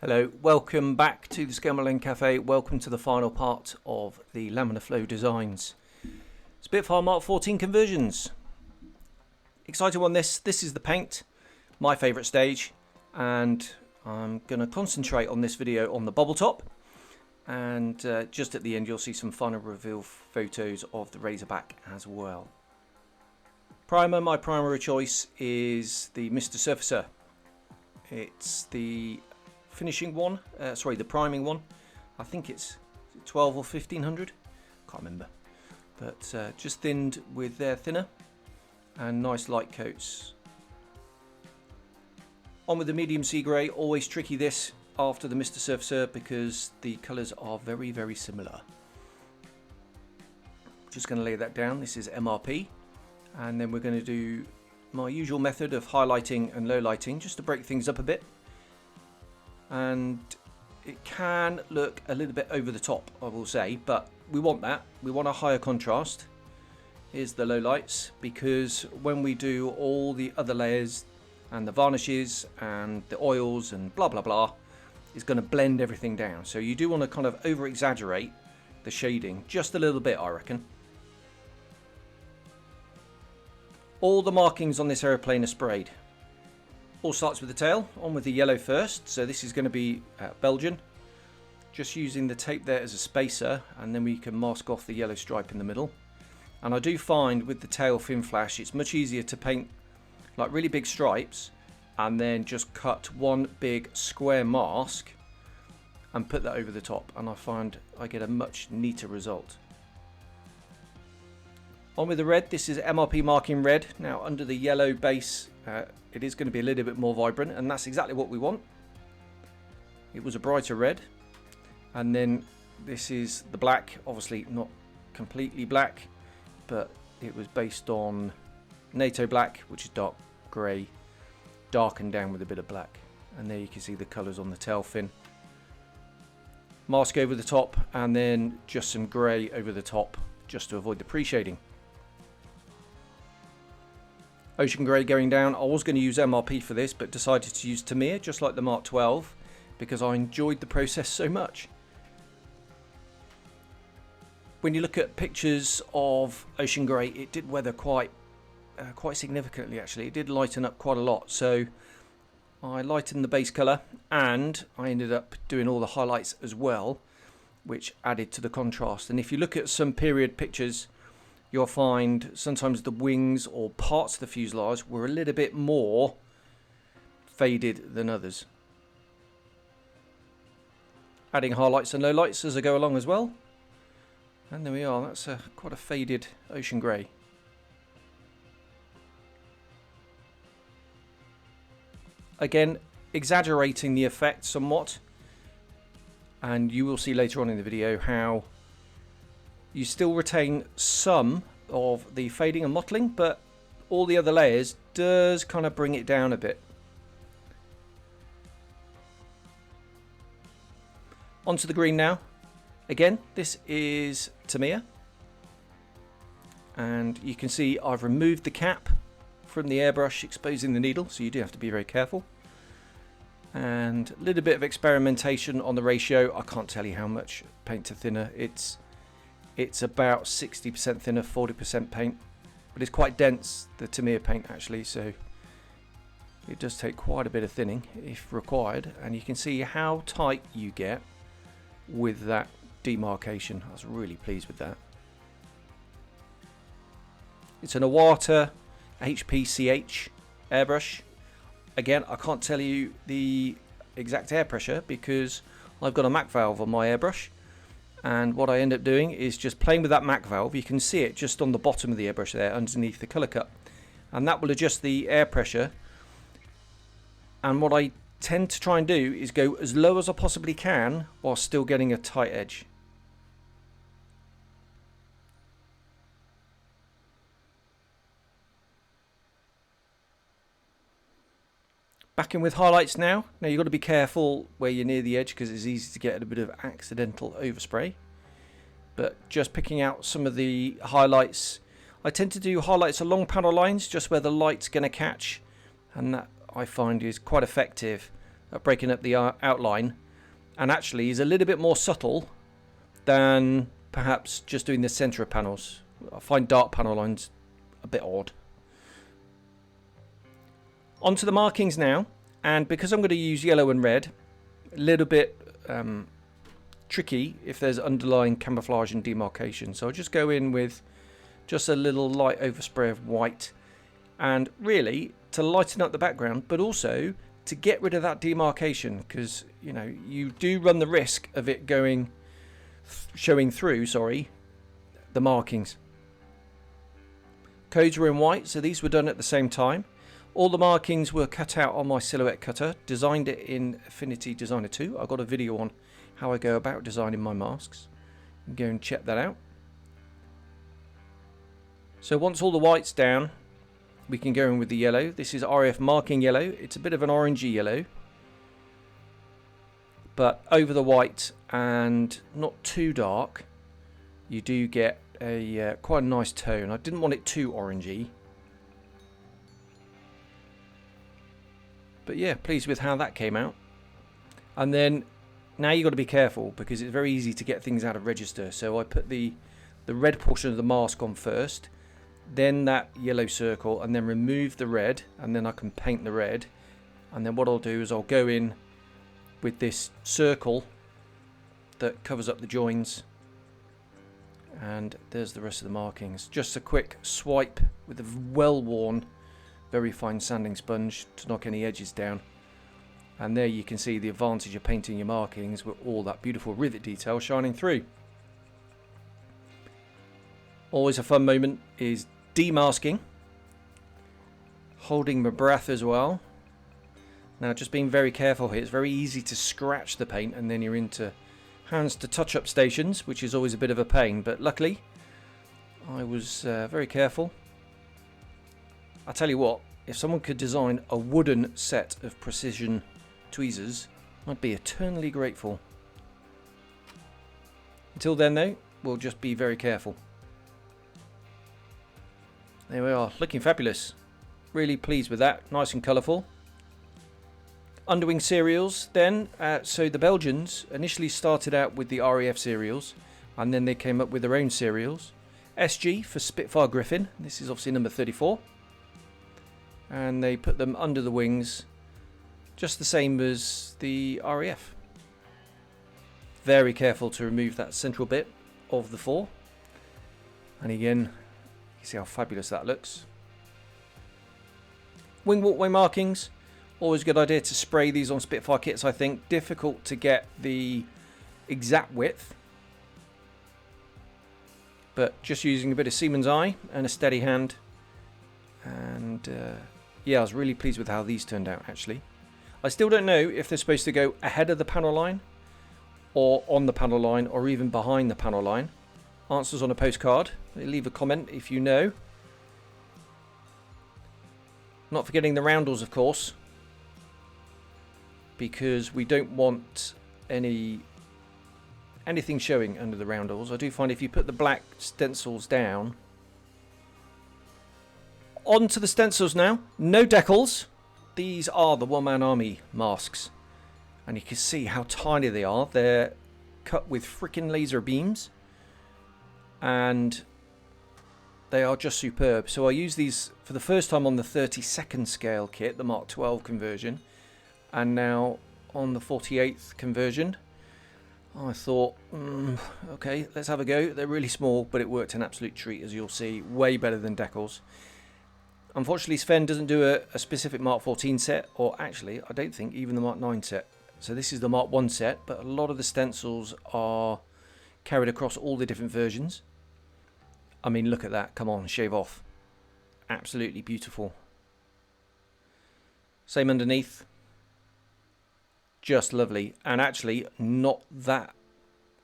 Hello, welcome back to the Scale Modelling Cafe. Welcome to the final part of the Laminar Flow Designs Spitfire Mark 14 conversions. Exciting one this. This is the paint, my favourite stage, and I'm going to concentrate on this video on the bubble top. And just at the end you'll see some final reveal photos of the Razorback as well. Primer, my primer of choice is the Mr. Surfacer. It's the finishing one, the priming one. I think it's 12 or 1500, can't remember, but just thinned with their thinner and nice light coats. On with the medium sea grey. Always tricky this after the Mr. Surfacer because the colours are very similar. Just going to lay that down. This is MRP, and then we're going to do my usual method of highlighting and low lighting just to break things up a bit. And it can look a little bit over the top, I will say, but we want that. We want a higher contrast. Here's the low lights, because when we do all the other layers and the varnishes and the oils and blah blah blah, it's going to blend everything down. So you do want to kind of over exaggerate the shading just a little bit, I reckon. All the markings on this aeroplane are sprayed. All starts with the tail. On with the yellow first. So this is going to be Belgian. Just using the tape there as a spacer, and then we can mask off the yellow stripe in the middle. And I do find with the tail fin flash it's much easier to paint like really big stripes and then just cut one big square mask and put that over the top, and I find I get a much neater result. On with the red. This is MRP marking red. Now under the yellow base it is going to be a little bit more vibrant, and that's exactly what we want. It was a brighter red, and then this is the black, obviously not completely black, but it was based on NATO black, which is dark grey, darkened down with a bit of black, and there you can see the colours on the tail fin. Mask over the top, and then just some grey over the top just to avoid the pre-shading. Ocean grey going down. I was going to use MRP for this, but decided to use Tamiya, just like the Mark 12, because I enjoyed the process so much. When you look at pictures of ocean grey, it did weather quite significantly actually. It did lighten up quite a lot, so I lightened the base colour, and I ended up doing all the highlights as well, which added to the contrast. And if you look at some period pictures, you'll find sometimes the wings or parts of the fuselage were a little bit more faded than others. Adding highlights and lowlights as I go along as well. And there we are, that's quite a faded ocean grey. Again, exaggerating the effect somewhat. And you will see later on in the video how you still retain some of the fading and mottling, but all the other layers does kind of bring it down a bit. Onto the green now. Again, this is Tamiya, and you can see I've removed the cap from the airbrush, exposing the needle, so you do have to be very careful. And a little bit of experimentation on the ratio. I can't tell you how much paint to thinner. It's about 60% thinner, 40% paint, but it's quite dense, the Tamiya paint actually, so it does take quite a bit of thinning if required. And you can see how tight you get with that demarcation. I was really pleased with that. It's an Iwata HPCH airbrush. Again, I can't tell you the exact air pressure because I've got a Mac valve on my airbrush, and what I end up doing is just playing with that Mac valve. You can see it just on the bottom of the airbrush there underneath the colour cup, and that will adjust the air pressure. And what I tend to try and do is go as low as I possibly can while still getting a tight edge. Back in with highlights now. Now you've got to be careful where you're near the edge because it's easy to get a bit of accidental overspray. But just picking out some of the highlights. I tend to do highlights along panel lines, just where the light's going to catch, and that I find is quite effective at breaking up the outline, and actually is a little bit more subtle than perhaps just doing the centre of panels. I find dark panel lines a bit odd. Onto the markings now, and because I'm going to use yellow and red, a little bit tricky if there's underlying camouflage and demarcation, so I'll just go in with just a little light overspray of white, and really to lighten up the background, but also to get rid of that demarcation, because you know you do run the risk of it showing through the markings. Codes were in white, so these were done at the same time. All the markings were cut out on my silhouette cutter, designed it in Affinity Designer 2. I've got a video on how I go about designing my masks. You can go and check that out. So once all the white's down, we can go in with the yellow. This is RF marking yellow. It's a bit of an orangey yellow, but over the white and not too dark, you do get a quite a nice tone. I didn't want it too orangey, but yeah, pleased with how that came out. And then now you've got to be careful because it's very easy to get things out of register. So I put the red portion of the mask on first, then that yellow circle, and then remove the red, and then I can paint the red. And then what I'll do is I'll go in with this circle that covers up the joins, and there's the rest of the markings. Just a quick swipe with a well-worn, very fine sanding sponge to knock any edges down. And there you can see the advantage of painting your markings with all that beautiful rivet detail shining through. Always a fun moment is demasking. Holding my breath as well. Now just being very careful here. It's very easy to scratch the paint and then you're into hands to touch up stations, which is always a bit of a pain, but luckily I was very careful. I tell you what, if someone could design a wooden set of precision tweezers, I'd be eternally grateful. Until then though, we'll just be very careful. There we are, looking fabulous. Really pleased with that, nice and colourful. Underwing serials then, so the Belgians initially started out with the RAF serials, and then they came up with their own serials. SG for Spitfire Griffin, this is obviously number 34. And they put them under the wings, just the same as the RAF. Very careful to remove that central bit of the fore. And again, you see how fabulous that looks. Wing walkway markings, always a good idea to spray these on Spitfire kits, I think. Difficult to get the exact width, but just using a bit of seaman's eye and a steady hand. And yeah, I was really pleased with how these turned out actually. I still don't know if they're supposed to go ahead of the panel line or on the panel line or even behind the panel line. Answers on a postcard. Leave a comment if you know. Not forgetting the roundels, of course, because we don't want anything showing under the roundels. I do find if you put the black stencils down. On to the stencils now. No decals. These are the one-man army masks, and you can see how tiny they are. They're cut with freaking laser beams, and they are just superb. So I use these for the first time on the 32nd scale kit, the Mark 12 conversion, and now on the 48th conversion. I thought, okay, let's have a go. They're really small, but it worked an absolute treat, as you'll see. Way better than decals. Unfortunately, Sven doesn't do a specific Mark 14 set, or actually, I don't think even the Mark 9 set. So this is the Mark 1 set, but a lot of the stencils are carried across all the different versions. I mean, look at that. Come on, shave off. Absolutely beautiful. Same underneath. Just lovely. And actually, not that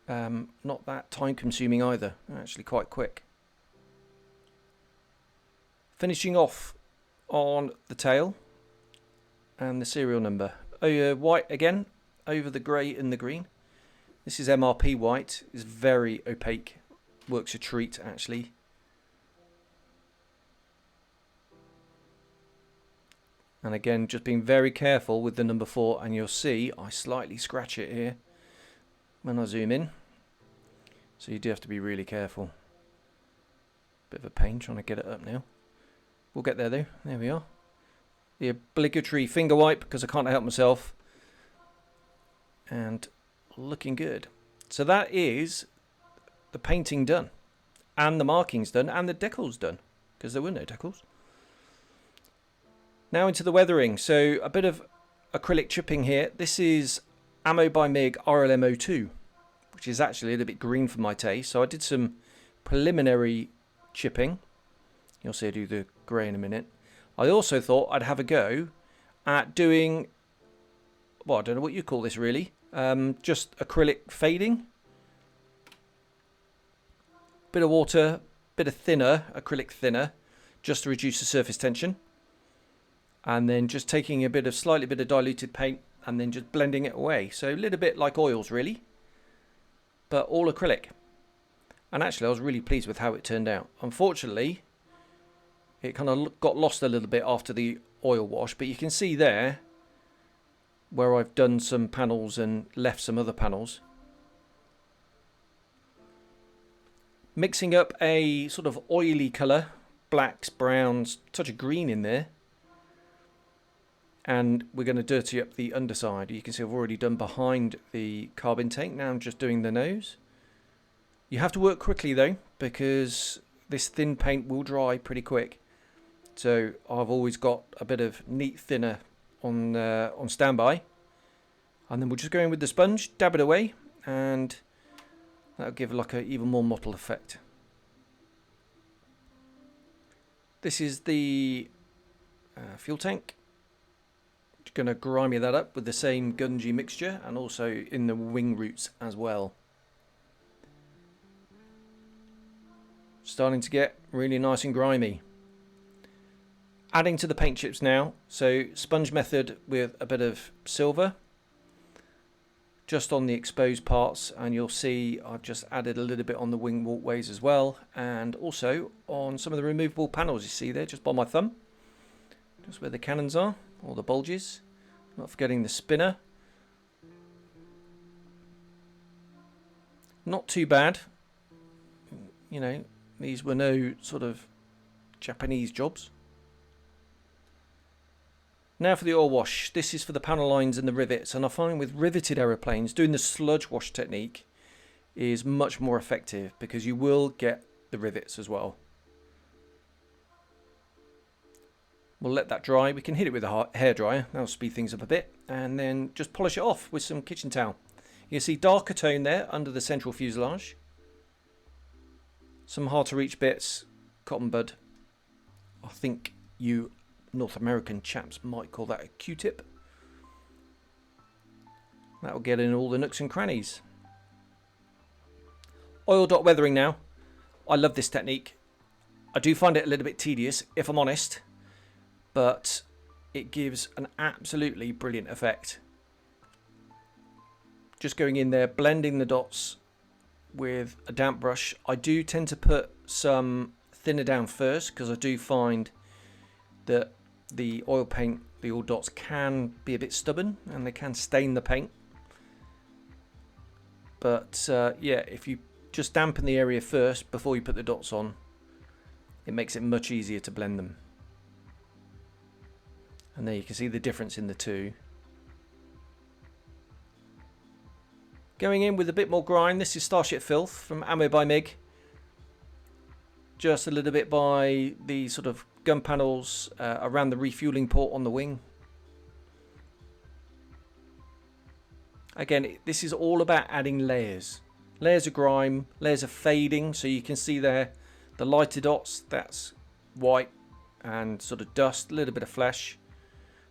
time consuming either. Actually quite quick. Finishing off on the tail and the serial number. White again over the grey and the green. This is MRP white. It's very opaque. Works a treat actually. And again, just being very careful with the number 4, and you'll see I slightly scratch it here when I zoom in. So you do have to be really careful. Bit of a pain trying to get it up now. We'll get there though. There we are. The obligatory finger wipe because I can't help myself. And looking good. So that is the painting done. And the markings done. And the decals done. Because there were no decals. Now into the weathering. So a bit of acrylic chipping here. This is Ammo by MIG RLM02. Which is actually a little bit green for my taste. So I did some preliminary chipping. You'll see I do the grey in a minute. I also thought I'd have a go at doing, well, I don't know what you call this really. Just acrylic fading. Bit of water, bit of thinner, acrylic thinner, just to reduce the surface tension. And then just taking a bit of, slightly bit of diluted paint and then just blending it away. So a little bit like oils really, but all acrylic. And actually I was really pleased with how it turned out. Unfortunately, it kind of got lost a little bit after the oil wash, but you can see there where I've done some panels and left some other panels. Mixing up a sort of oily colour, blacks, browns, touch of green in there. And we're going to dirty up the underside. You can see I've already done behind the carbon tank. Now I'm just doing the nose. You have to work quickly though, because this thin paint will dry pretty quick. So I've always got a bit of neat thinner on standby. And then we'll just go in with the sponge, dab it away, and that'll give like a even more mottled effect. This is the fuel tank. Just going to grimy that up with the same gungy mixture, and also in the wing roots as well. Starting to get really nice and grimy. Adding to the paint chips now. So sponge method with a bit of silver. Just on the exposed parts, and you'll see I've just added a little bit on the wing walkways as well, and also on some of the removable panels you see there just by my thumb. Just where the cannons are, or the bulges. Not forgetting the spinner. Not too bad. You know, these were no sort of Japanese jobs. Now for the oil wash. This is for the panel lines and the rivets, and I find with riveted aeroplanes doing the sludge wash technique is much more effective because you will get the rivets as well. We'll let that dry. We can hit it with a hairdryer. That'll speed things up a bit, and then just polish it off with some kitchen towel. You can see darker tone there under the central fuselage. Some hard to reach bits, cotton bud. I think you North American chaps might call that a Q-tip. That'll get in all the nooks and crannies. Oil dot weathering now. I love this technique. I do find it a little bit tedious, if I'm honest, but it gives an absolutely brilliant effect. Just going in there, blending the dots with a damp brush. I do tend to put some thinner down first because I do find that the oil paint, the oil dots can be a bit stubborn and they can stain the paint. But yeah, if you just dampen the area first before you put the dots on, it makes it much easier to blend them. And there you can see the difference in the two. Going in with a bit more grime. This is Starship Filth from Ammo by MIG. Just a little bit by the sort of gun panels around the refueling port on the wing. Again, this is all about adding layers. Layers of grime, layers of fading. So you can see there the lighter dots, that's white and sort of dust, a little bit of flesh.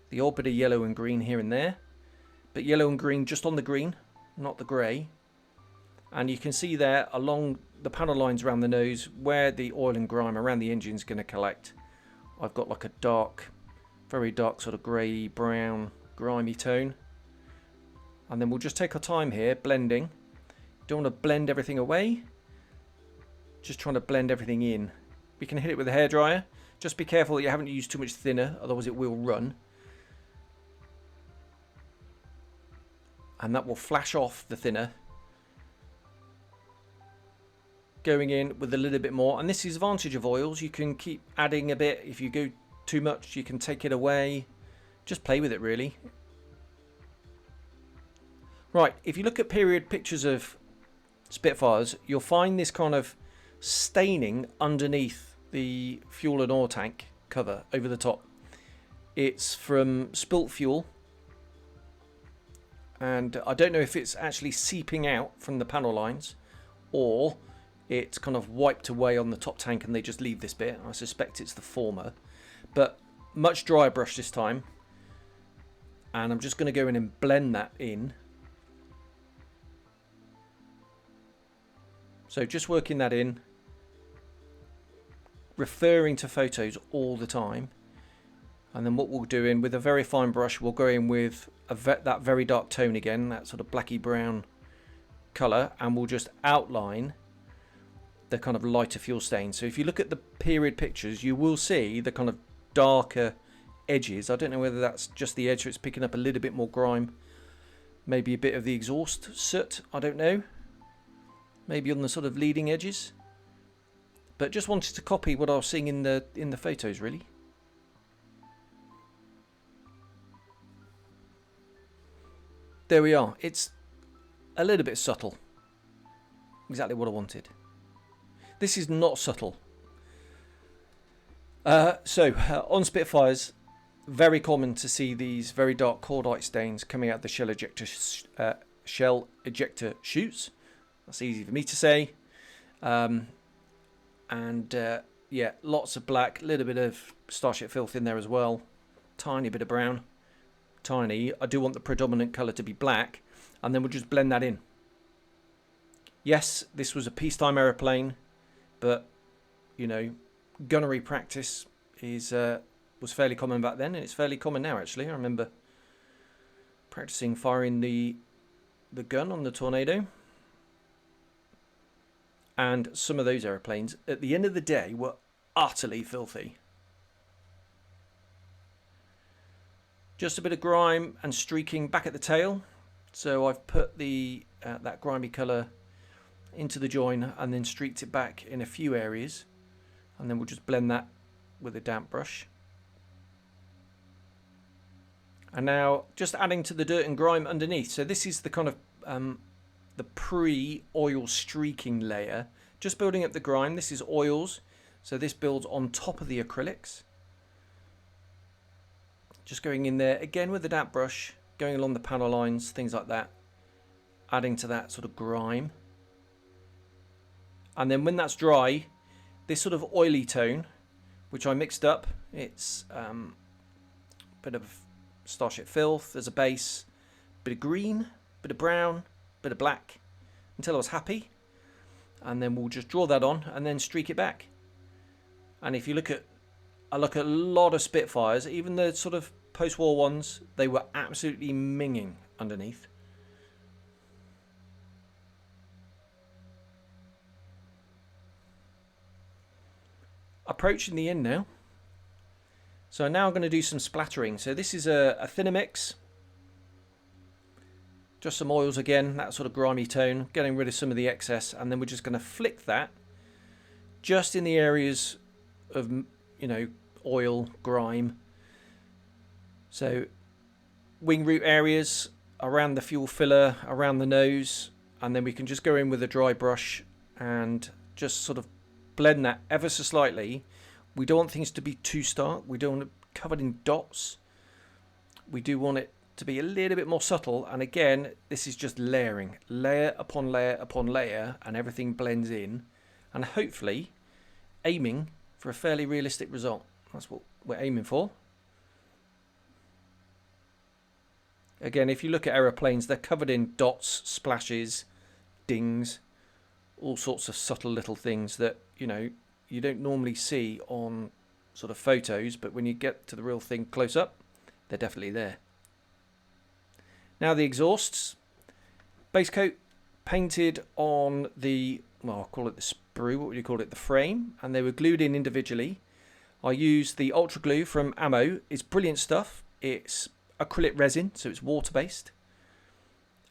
The odd bit of yellow and green here and there. But yellow and green just on the green, not the grey. And you can see there along the panel lines around the nose where the oil and grime around the engine is going to collect. I've got like a dark, very dark sort of grey, brown, grimy tone. And then we'll just take our time here blending. Don't want to blend everything away. Just trying to blend everything in. We can hit it with a hairdryer. Just be careful that you haven't used too much thinner, otherwise it will run. and that will flash off the thinner, going in with a little bit more. And this is the advantage of oils, you can keep adding a bit. If you go too much, you can take it away. Just play with it, really. Right, if you look at period pictures of Spitfires, you'll find this kind of staining underneath the fuel and oil tank cover over the top. It's from spilt fuel, and I don't know if it's actually seeping out from the panel lines or it's kind of wiped away on the top tank and they just leave this bit. I suspect it's the former, but much drier brush this time, and I'm just going to go in and blend that in. So just working that in, referring to photos all the time. And then what we'll do in with a very fine brush, we'll go in with that very dark tone again, that sort of blacky brown colour, and we'll just outline the kind of lighter fuel stain. So if you look at the period pictures, you will see the kind of darker edges. I don't know whether that's just the edge, or it's picking up a little bit more grime, maybe a bit of the exhaust soot, I don't know, maybe on the sort of leading edges. But just wanted to copy what I was seeing in the photos, really. There we are. It's a little bit subtle. Exactly what I wanted. This is not subtle. On Spitfires, very common to see these very dark cordite stains coming out the shell ejector chutes. That's easy for me to say. Yeah, lots of black, a little bit of Starship filth in there as well. Tiny bit of brown. Tiny. I do want the predominant colour to be black, and then we'll just blend that in. Yes, this was a peacetime aeroplane, but you know, gunnery practice was fairly common back then, and it's fairly common now actually. I remember practicing firing the gun on the Tornado, and some of those aeroplanes at the end of the day were utterly filthy. Just a bit of grime and streaking back at the tail. So I've put that grimy colour into the join and then streaked it back in a few areas. And then we'll just blend that with a damp brush. And now just adding to the dirt and grime underneath. So this is the kind of the pre-oil streaking layer. Just building up the grime. This is oils. So this builds on top of the acrylics. Just going in there again with the damp brush, going along the panel lines, things like that, adding to that sort of grime. And then when that's dry, this sort of oily tone, which I mixed up, it's a bit of Starship filth as a base, bit of green, bit of brown, bit of black, until I was happy. And then we'll just draw that on and then streak it back. And if you look at a lot of Spitfires, even the sort of post-war ones, they were absolutely minging underneath. Approaching the end now. So now I'm going to do some splattering. So this is a thinner mix. Just some oils again, that sort of grimy tone, getting rid of some of the excess, and then we're just going to flick that just in the areas of, you know, oil, grime. So wing root areas, around the fuel filler, around the nose, and then we can just go in with a dry brush and just sort of blend that ever so slightly. We don't want things to be too stark. We don't want it covered in dots. We do want it to be a little bit more subtle, and again, this is just layering, layer upon layer upon layer, and everything blends in, and hopefully aiming for a fairly realistic result. That's what we're aiming for. Again, if you look at aeroplanes, they're covered in dots, splashes, dings, all sorts of subtle little things that, you know, you don't normally see on sort of photos, but when you get to the real thing close up, they're definitely there. Now the exhausts, base coat painted on the, well, I'll call it the sprue, what would you call it, the frame, and they were glued in individually. I used the Ultra Glue from Ammo. It's brilliant stuff. It's acrylic resin, so it's water based.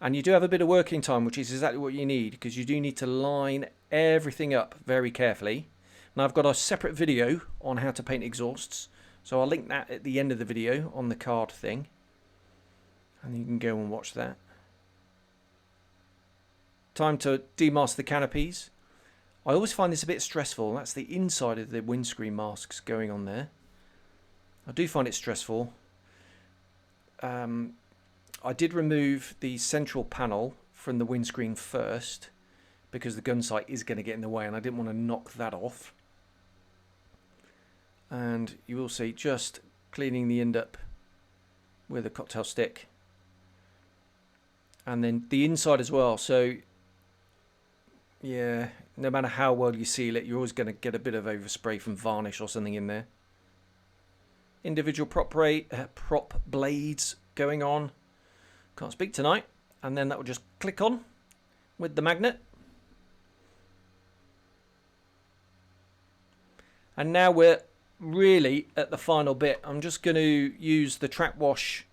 And you do have a bit of working time, which is exactly what you need, because you do need to line everything up very carefully. Now I've got a separate video on how to paint exhausts, so I'll link that at the end of the video on the card thing, and you can go and watch that. Time to demask the canopies. I always find this a bit stressful. That's the inside of the windscreen masks going on there. I do find it stressful. I did remove the central panel from the windscreen first because the gun sight is going to get in the way and I didn't want to knock that off. And you will see just cleaning the end up with a cocktail stick. And then the inside as well. So yeah, no matter how well you seal it, you're always going to get a bit of overspray from varnish or something in there. Individual prop blades going on. Can't speak tonight. And then that will just click on with the magnet. And now we're really at the final bit. I'm just going to use the trap wash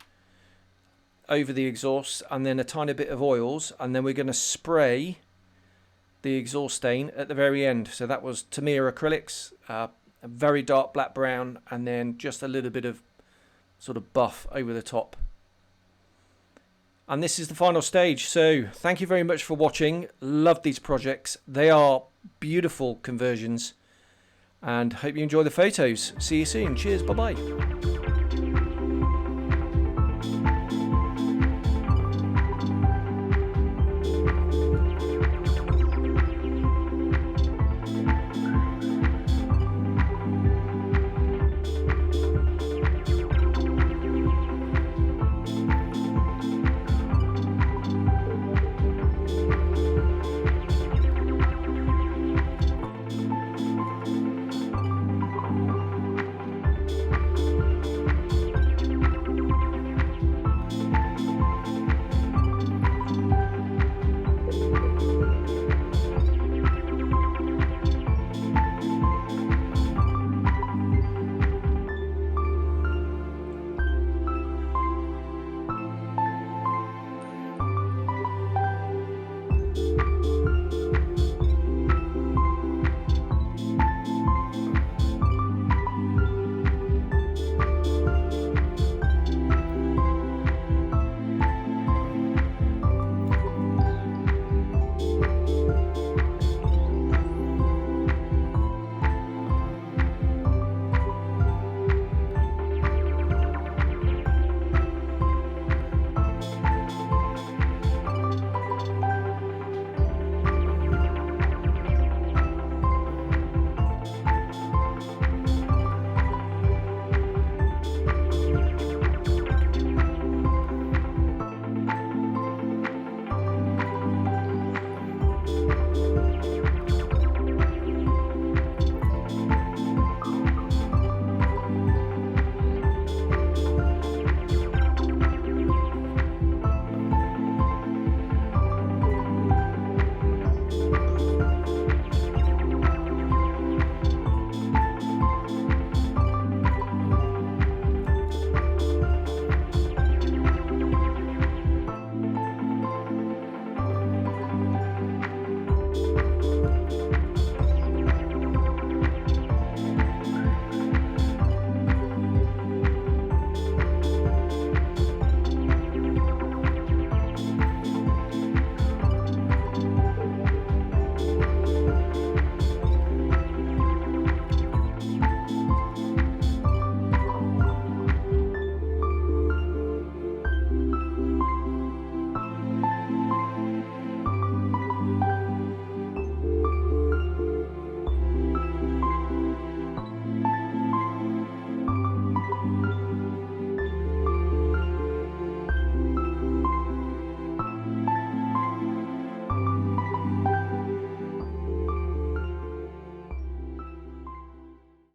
over the exhaust and then a tiny bit of oils, and then we're going to spray the exhaust stain at the very end. So that was Tamiya Acrylics, a very dark black brown, and then just a little bit of sort of buff over the top. And this is the final stage. So thank you very much for watching. Love these projects. They are beautiful conversions and hope you enjoy the photos. See you soon. Cheers. Bye bye.